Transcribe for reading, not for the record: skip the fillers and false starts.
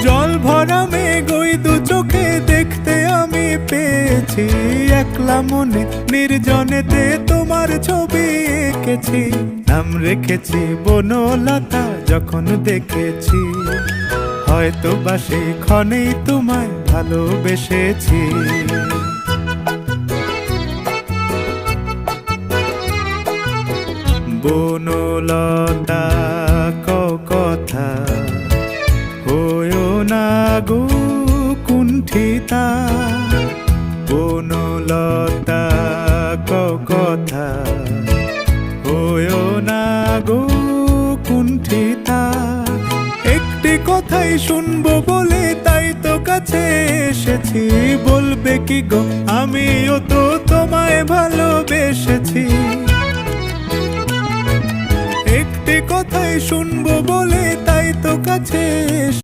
জল ভরা মেঘ ওই দু চোখে দেখতে আমি পেয়েছি, একলা মনে নির্জনেতে তোমার ছবি এঁকেছি। নাম রেখেছি বনলতা যখন দেখেছি, হয়তো বা সেই ক্ষণেই তোমায় ভালোবেসেছি। বনলতা কথা হয়ো না গো কুণ্ঠিতা, বনলতা কথা হয়ো না গো কুণ্ঠিতা। একটি কথাই শুনবো বলে তাই তো কাছে এসেছি, বলবে কি গো আমিও তো তোমায় ভালোবেসেছি। একটি কথাই শুনবো বলে তাই তো কাছে